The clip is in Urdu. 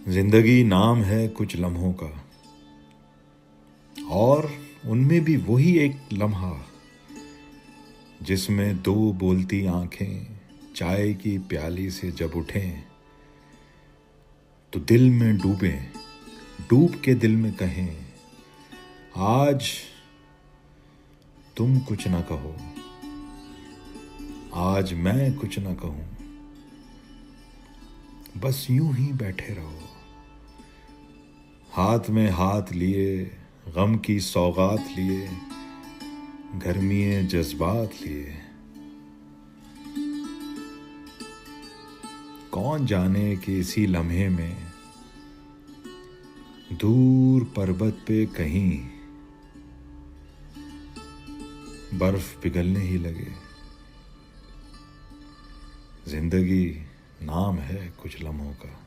زندگی نام ہے کچھ لمحوں کا، اور ان میں بھی وہی ایک لمحہ جس میں دو بولتی آنکھیں چائے کی پیالی سے جب اٹھیں تو دل میں ڈوبیں، ڈوب کے دل میں کہیں آج تم کچھ نہ کہو، آج میں کچھ نہ کہوں، بس یوں ہی بیٹھے رہو، ہاتھ میں ہاتھ لیے، غم کی سوغات لیے، گرمی جذبات لیے۔ کون جانے کہ اسی لمحے میں دور پربت پہ کہیں برف پگھلنے ہی لگے۔ زندگی نام ہے کچھ لمحوں کا۔